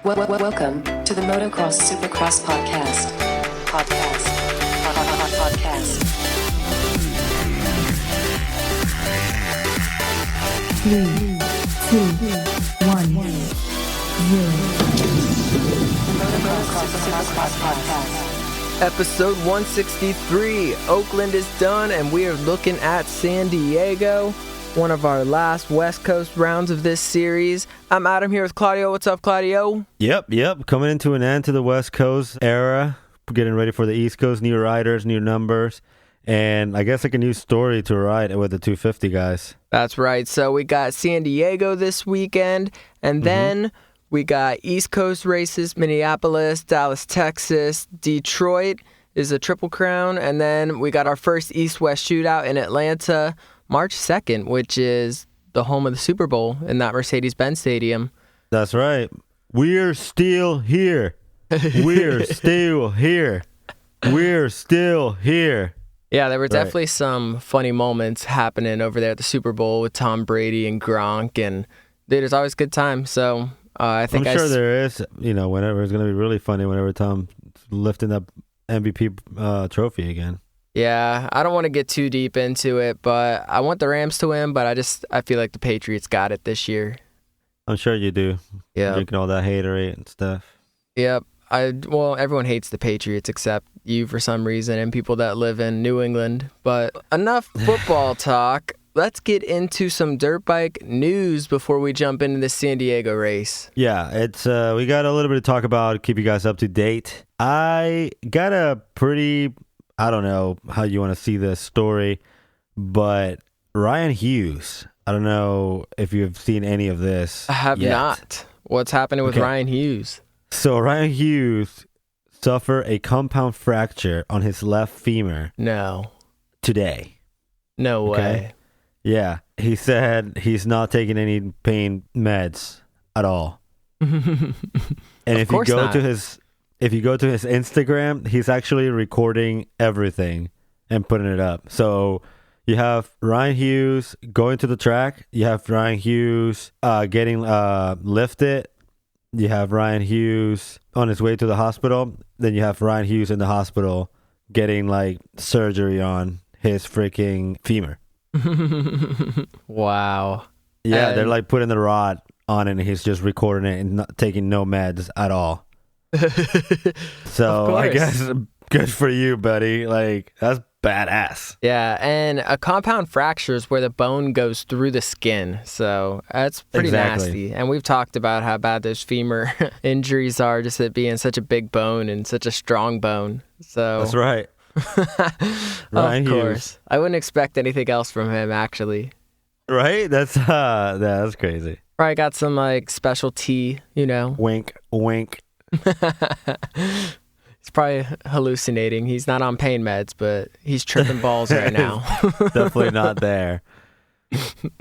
Welcome to the Motocross Supercross podcast. Podcast. 3, 2, 1, 0. Motocross Supercross podcast. Episode 163. Oakland is done, and we are looking at San Diego, one of our last West Coast rounds of this series. I'm Adam here with Claudio. What's up, Claudio? Yep. Coming into an end to the West Coast era. Getting ready for the East Coast. New riders, new numbers. And I guess like a new story to ride with the 250 guys. That's right. So we got San Diego this weekend, and then we got East Coast races, Minneapolis, Dallas, Texas, Detroit is a Triple Crown, and then we got our first East-West shootout in Atlanta, March 2nd, which is the home of the Super Bowl in that Mercedes-Benz Stadium. That's right. We're still here. We're still here. We're still here. Yeah, there were definitely some funny moments happening over there at the Super Bowl with Tom Brady and Gronk, and dude, it's always a good time. So I think I'm sure there is, whenever it's going to be really funny whenever Tom's lifting up MVP trophy again. Yeah, I don't want to get too deep into it, but I want the Rams to win, but I feel like the Patriots got it this year. I'm sure you do. Yeah. Drinking all that haterade and stuff. Yep. Everyone hates the Patriots except you for some reason and people that live in New England. But enough football talk. Let's get into some dirt bike news before we jump into the San Diego race. Yeah, it's we got a little bit to talk about, keep you guys up to date. I got a pretty, I don't know how you want to see this story, but Ryan Hughes, I don't know if you've seen any of this. I have not. What's happening with Ryan Hughes? So Ryan Hughes suffered a compound fracture on his left femur. No. Today. No way. Yeah. He said he's not taking any pain meds at all. And if you go to his Instagram, he's actually recording everything and putting it up. So you have Ryan Hughes going to the track. You have Ryan Hughes getting lifted. You have Ryan Hughes on his way to the hospital. Then you have Ryan Hughes in the hospital getting like surgery on his freaking femur. Wow. Yeah, they're like putting the rod on it and he's just recording it and not taking no meds at all. So I guess good for you, buddy. Like, that's badass. Yeah, and a compound fracture is where the bone goes through the skin. So that's pretty nasty. And we've talked about how bad those femur injuries are, just it being such a big bone and such a strong bone. So that's right. Of course. I wouldn't expect anything else from him, actually. Right? That's crazy. Probably got some like special tea, Wink, wink. He's probably hallucinating. He's not on pain meds, but he's tripping balls right now. Definitely not there.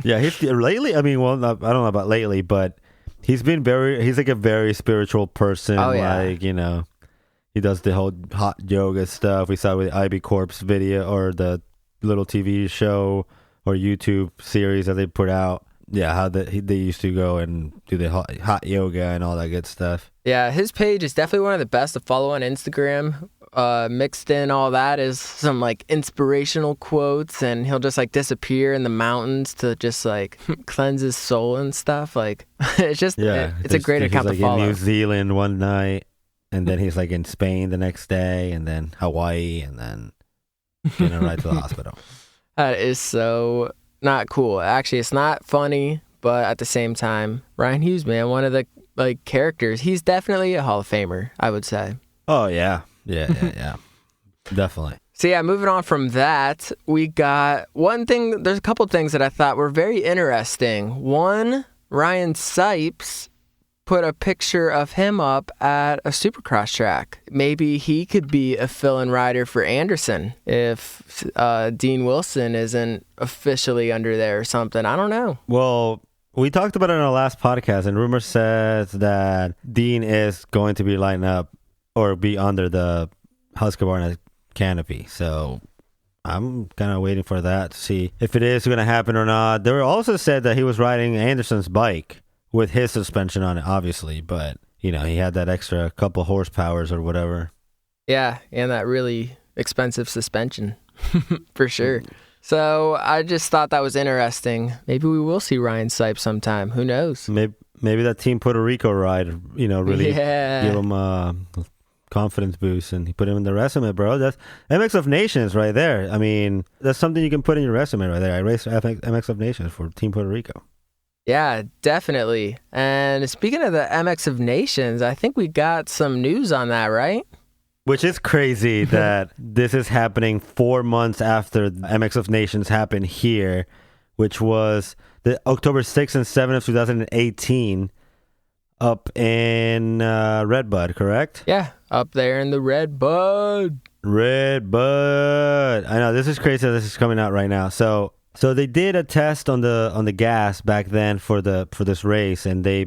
Yeah, lately, I don't know about lately, but he's like a very spiritual person. Oh, yeah. Like, he does the whole hot yoga stuff. We saw with the IB Corpse video or the little TV show or YouTube series that they put out. Yeah, how they used to go and do the hot yoga and all that good stuff. Yeah, his page is definitely one of the best to follow on Instagram. Mixed in all that is some like inspirational quotes, and he'll just like disappear in the mountains to just like cleanse his soul and stuff. Like it's just it's a great account to follow. He's like in New Zealand one night, and then he's like in Spain the next day, and then Hawaii, and then getting right to the hospital. That is so not cool. Actually, it's not funny, but at the same time, Ryan Hughes, man, one of the like characters. He's definitely a Hall of Famer, I would say. Oh yeah, definitely. So yeah, moving on from that, we got one thing. There's a couple things that I thought were very interesting. One, Ryan Sipes put a picture of him up at a Supercross track. Maybe he could be a fill-in rider for Anderson if Dean Wilson isn't officially under there or something. I don't know. Well, we talked about it in our last podcast, and rumor says that Dean is going to be lining up or be under the Husqvarna canopy. So I'm kind of waiting for that to see if it is going to happen or not. They were also said that he was riding Anderson's bike with his suspension on it, obviously, but he had that extra couple horsepowers or whatever. Yeah, and that really expensive suspension, for sure. So I just thought that was interesting. Maybe we will see Ryan Sipes sometime. Who knows? Maybe that Team Puerto Rico ride, really give him a confidence boost, and he put him in the resume, bro. That's MX of Nations right there. I mean, that's something you can put in your resume right there. I raced MX of Nations for Team Puerto Rico. Yeah, definitely. And speaking of the MX of Nations, I think we got some news on that, right? Which is crazy that this is happening 4 months after the MX of Nations happened here, which was the October 6th and 7th of 2018 up in Redbud, correct? Yeah, up there in the Redbud. Redbud. I know, this is crazy that this is coming out right now. So they did a test on the gas back then for this race, and they,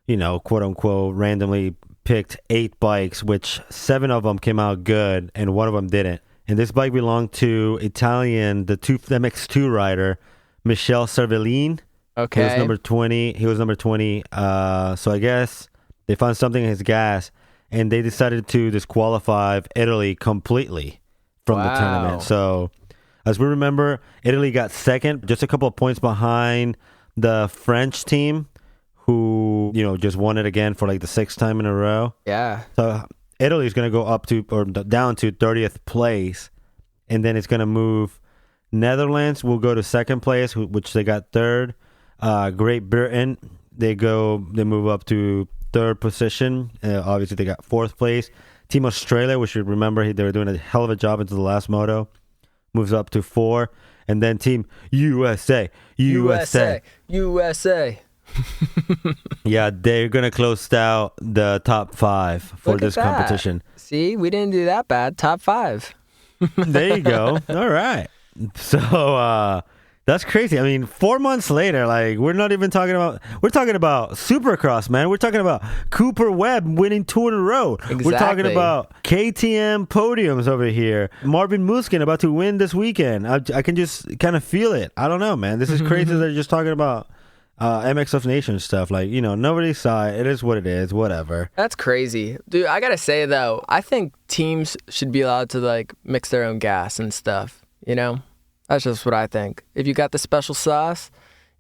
quote unquote, randomly picked 8 bikes, which 7 of them came out good and 1 of them didn't. And this bike belonged to the MX2 rider, Michel Cervelin. Okay. He was number 20. So I guess they found something in his gas, and they decided to disqualify Italy completely from the tournament. So as we remember, Italy got second, just a couple of points behind the French team, who, just won it again for like the 6th time in a row. Yeah. So Italy's going to go up to, or down to 30th place, and then it's going to move. Netherlands will go to 2nd place, which they got 3rd. Great Britain, they move up to 3rd position. Obviously, they got 4th place. Team Australia, which you remember, they were doing a hell of a job into the last moto, moves up to 4. And then Team USA. Yeah, they're going to close out the top 5 for this competition. See, we didn't do that bad. Top 5. There you go. All right. So, that's crazy. I mean, 4 months later, like, we're talking about Supercross, man. We're talking about Cooper Webb winning 2 in a row. Exactly. We're talking about KTM podiums over here. Marvin Musquin about to win this weekend. I can just kind of feel it. I don't know, man. This is crazy. They're just talking about MX of Nations stuff. Like, nobody saw it. It is what it is. Whatever. That's crazy. Dude, I gotta say, though, I think teams should be allowed to, like, mix their own gas and stuff, That's just what I think. If you got the special sauce,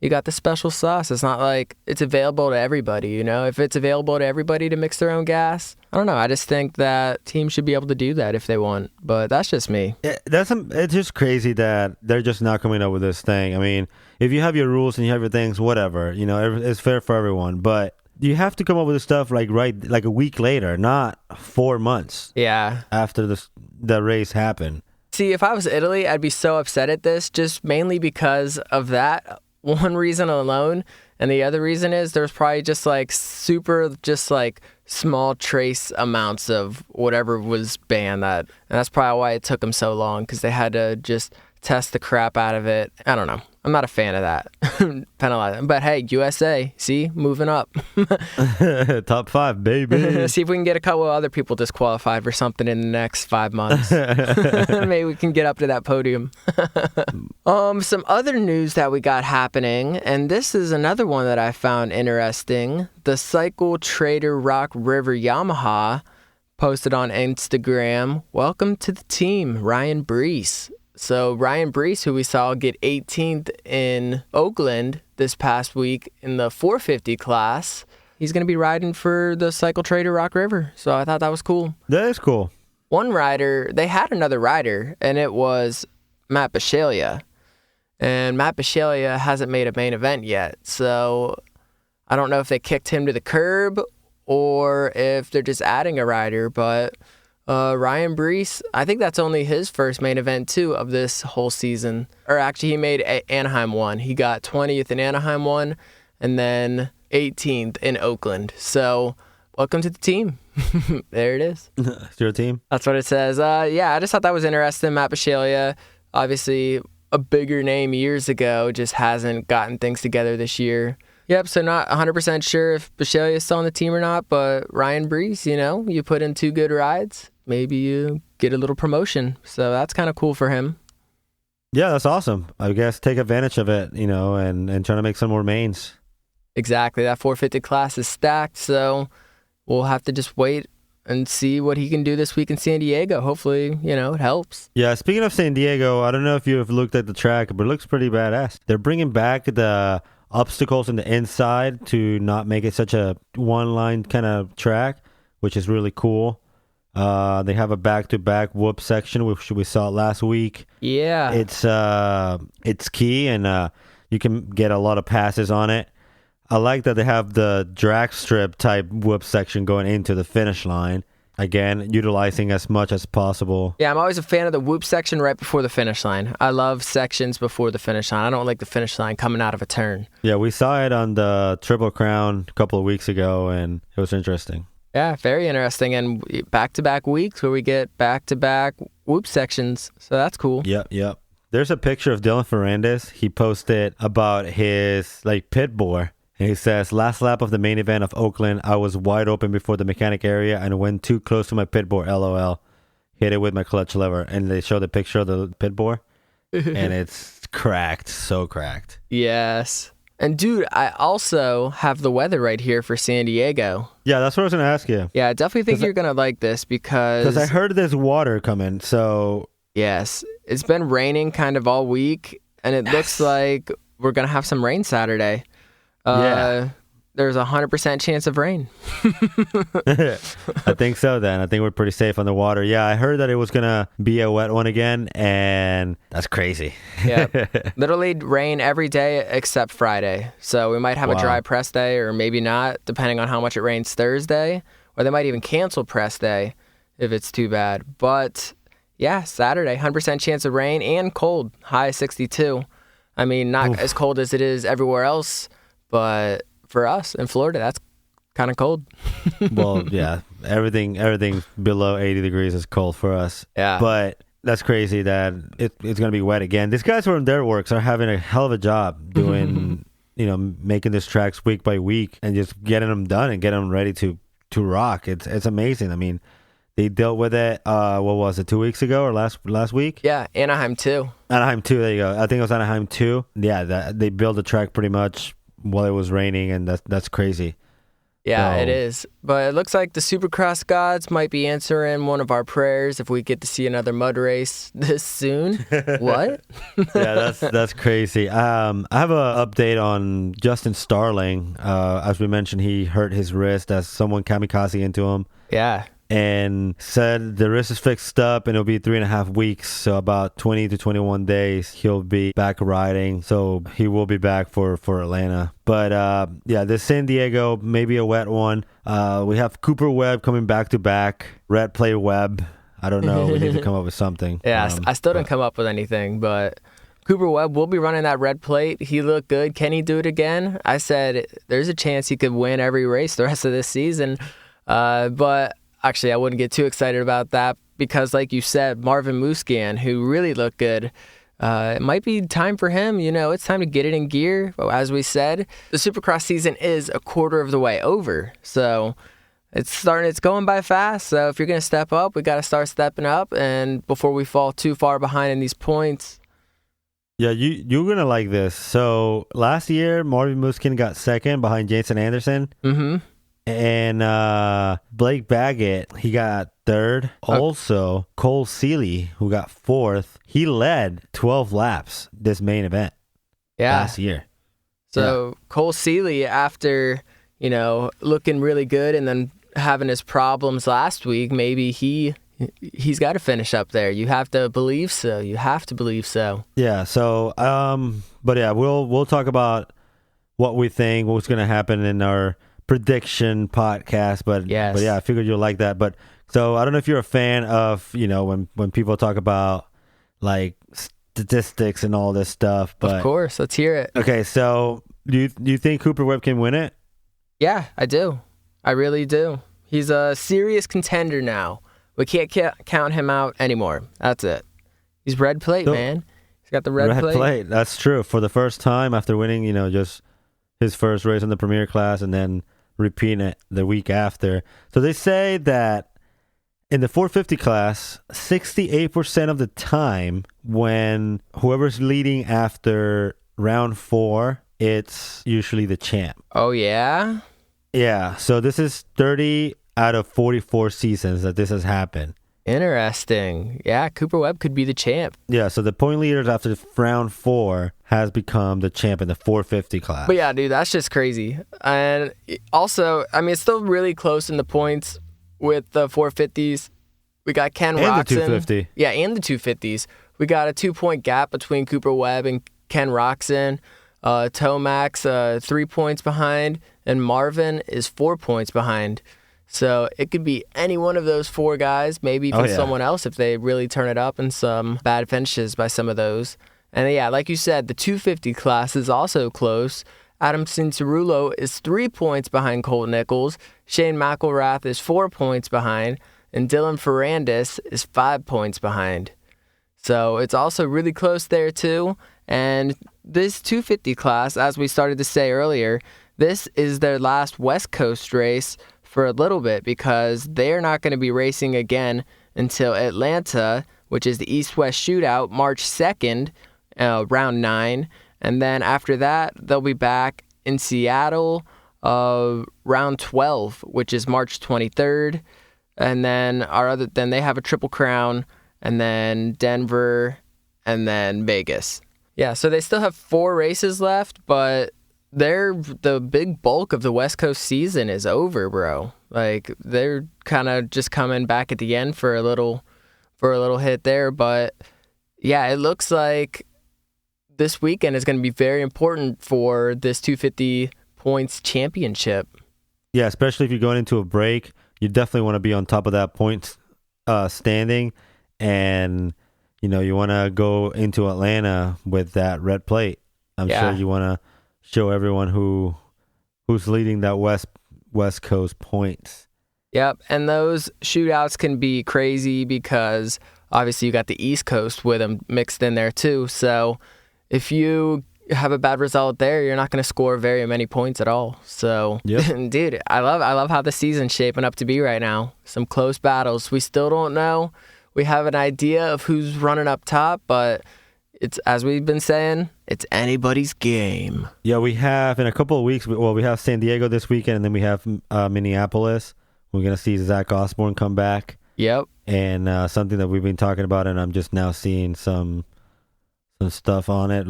you got the special sauce. It's not like it's available to everybody, If it's available to everybody to mix their own gas, I don't know. I just think that teams should be able to do that if they want. But that's just me. It's just crazy that they're just not coming up with this thing. I mean, if you have your rules and you have your things, whatever, it's fair for everyone. But you have to come up with this stuff like a week later, not 4 months. Yeah. After the race happened. See, if I was Italy, I'd be so upset at this, just mainly because of that one reason alone. And the other reason is there's probably just small trace amounts of whatever was banned. And that's probably why it took them so long, because they had to just test the crap out of it. I don't know. I'm not a fan of that. Penalize them. But hey, USA, see, moving up. Top 5, baby. See if we can get a couple of other people disqualified for something in the next 5 months. Maybe we can get up to that podium. Some other news that we got happening, and this is another one that I found interesting. The Cycle Trader Rock River Yamaha posted on Instagram, "Welcome to the team, Ryan Brees." So Ryan Brees, who we saw get 18th in Oakland this past week in the 450 class, he's going to be riding for the Cycle Trader Rock River. So I thought that was cool. That is cool. They had another rider, and it was Matt Bisceglia. And Matt Bisceglia hasn't made a main event yet. So I don't know if they kicked him to the curb or if they're just adding a rider, but Ryan Brees, I think that's only his first main event, too, of this whole season. Or actually, he made Anaheim 1. He got 20th in Anaheim 1 and then 18th in Oakland. So, welcome to the team. There it is. It's your team? That's what it says. Yeah, I just thought that was interesting. Matt Bisceglia, obviously a bigger name years ago, just hasn't gotten things together this year. Yep, so not 100% sure if Bisceglia is still on the team or not, but Ryan Brees, you put in 2 good rides, maybe you get a little promotion. So that's kind of cool for him. Yeah, that's awesome. I guess take advantage of it, and trying to make some more mains. Exactly. That 450 class is stacked, so we'll have to just wait and see what he can do this week in San Diego. Hopefully, it helps. Yeah, speaking of San Diego, I don't know if you've looked at the track, but it looks pretty badass. They're bringing back the obstacles in the inside to not make it such a one-line kind of track, which is really cool. They have a back-to-back whoop section, which we saw last week. Yeah. It's key, and you can get a lot of passes on it. I like that they have the drag strip type whoop section going into the finish line. Again, utilizing as much as possible. Yeah, I'm always a fan of the whoop section right before the finish line. I love sections before the finish line. I don't like the finish line coming out of a turn. Yeah, we saw it on the Triple Crown a couple of weeks ago, and it was interesting. Yeah, very interesting. And back-to-back weeks where we get back-to-back whoop sections. So that's cool. Yep. There's a picture of Dylan Ferrandis. He posted about his pit bore. And he says, last lap of the main event of Oakland, I was wide open before the mechanic area and went too close to my pit bore, LOL. Hit it with my clutch lever. And they show the picture of the pit bore. And it's cracked. So cracked. Yes. And dude, I also have the weather right here for San Diego. Yeah, that's what I was going to ask you. Yeah, I definitely think you're going to like this because I heard there's water coming, so... Yes, it's been raining kind of all week, and it looks like we're going to have some rain Saturday. There's a 100% chance of rain. I think so then. I think we're pretty safe on the water. Yeah, I heard that it was going to be a wet one again, and that's crazy. Yeah, literally rain every day except Friday. So we might have a dry press day or maybe not, depending on how much it rains Thursday. Or they might even cancel press day if it's too bad. But yeah, Saturday, 100% chance of rain and cold, high 62. I mean, not as cold as it is everywhere else, but for us in Florida, that's kind of cold. Well, yeah, everything below 80 degrees is cold for us. Yeah. But that's crazy that it's going to be wet again. These guys from their works are having a hell of a job doing, making these tracks week by week and just getting them done and getting them ready to rock. It's amazing. I mean, they dealt with it, what was it, 2 weeks ago or last week? Yeah, Anaheim 2. Anaheim 2, there you go. I think it was Anaheim 2. Yeah, they built the track pretty much while it was raining, and that's crazy. Yeah, it is. But it looks like the Supercross gods might be answering one of our prayers if we get to see another mud race this soon. What? Yeah, that's crazy. I have an update on Justin Starling. As we mentioned, he hurt his wrist as someone kamikaze into him. Yeah. And said the wrist is fixed up and it'll be 3.5 weeks. So about 20 to 21 days, he'll be back riding. So he will be back for Atlanta. But yeah, this San Diego, maybe a wet one. We have Cooper Webb coming back to back. Red Play Webb. I don't know. We need to come up with something. Yeah, I still didn't come up with anything, but Cooper Webb will be running that red plate. He looked good. Can he do it again? I said there's a chance he could win every race the rest of this season. But actually, I wouldn't get too excited about that because, like you said, Marvin Musquin, who really looked good, it might be time for him. It's time to get it in gear. As we said, the Supercross season is a quarter of the way over. So it's going by fast. So if you're going to step up, we got to start stepping up. And before we fall too far behind in these points. Yeah, you're going to like this. So last year, Marvin Musquin got second behind Jason Anderson. Mm-hmm. And Blake Baggett, he got third. Also, Cole Seeley, who got fourth, he led 12 laps this main event last year. So Cole Seeley, after, looking really good and then having his problems last week, maybe he's got to finish up there. You have to believe so. Yeah, so, but yeah, we'll talk about what we think, what's going to happen in our prediction podcast, but yeah, I figured you'll like that. But so I don't know if you're a fan of when people talk about like statistics and all this stuff. But of course, let's hear it. Okay, so do you think Cooper Webb can win it? Yeah, I do. I really do. He's a serious contender now. We can't count him out anymore. That's it. He's red plate, man. He's got the red plate. That's true. For the first time after winning, just his first race in the Premier class and then repeating it the week after. So they say that in the 450 class, 68% of the time when whoever's leading after round 4, it's usually the champ. Oh, yeah? Yeah, so this is 30 out of 44 seasons that this has happened. Interesting. Yeah, Cooper Webb could be the champ. Yeah, so the point leaders after round 4 has become the champ in the 450 class. But yeah, dude, that's just crazy. And also, I mean, it's still really close in the points with the 450s. We got Ken Roczen. And the 250. Yeah, and the 250s. We got a 2-point gap between Cooper Webb and Ken Roczen. Tomac's 3 points behind, and Marvin is 4 points behind. So it could be any one of those 4 guys, maybe even someone else if they really turn it up in some bad finishes by some of those. And yeah, like you said, the 250 class is also close. Adam Cincerulo is 3 points behind Colt Nichols. Shane McElrath is 4 points behind. And Dylan Ferrandis is 5 points behind. So it's also really close there too. And this 250 class, as we started to say earlier, this is their last West Coast race for a little bit because they're not going to be racing again until Atlanta, which is the East-West Shootout, March 2nd, round 9. And then after that, they'll be back in Seattle, round 12, which is March 23rd. And then then they have a Triple Crown, and then Denver, and then Vegas. Yeah, so they still have 4 races left, but the big bulk of the West Coast season is over, bro. Like, they're kind of just coming back at the end for a little hit there. But yeah, it looks like this weekend is going to be very important for this 250 points championship. Yeah, especially if you're going into a break, you definitely want to be on top of that points standing, and you want to go into Atlanta with that red plate. I'm sure you want to show everyone who's leading that West Coast points. Yep, and those shootouts can be crazy because obviously you got the East Coast with them mixed in there too. So if you have a bad result there, you're not going to score very many points at all. So, dude, I love how the season's shaping up to be right now. Some close battles. We still don't know. We have an idea of who's running up top, but it's, as we've been saying, it's anybody's game. Yeah, we have in a couple of weeks. We have San Diego this weekend, and then we have Minneapolis. We're gonna see Zach Osborne come back. Yep. And something that we've been talking about, and I'm just now seeing some stuff on it.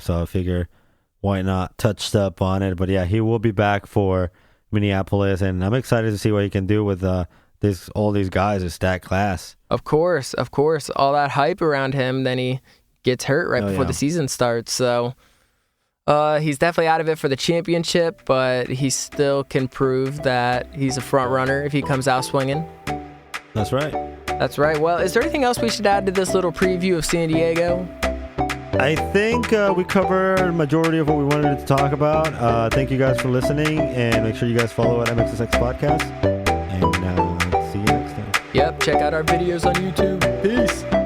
So I figure why not touch up on it. But yeah, he will be back for Minneapolis, and I'm excited to see what he can do with all these guys in stacked class. Of course, all that hype around him. Then he gets hurt right before the season starts. So he's definitely out of it for the championship, but he still can prove that he's a front runner if he comes out swinging. That's right. Well, is there anything else we should add to this little preview of San Diego? I think we covered the majority of what we wanted to talk about. Thank you guys for listening, and make sure you guys follow at MXSX Podcast. And see you next time. Yep, check out our videos on YouTube. Peace.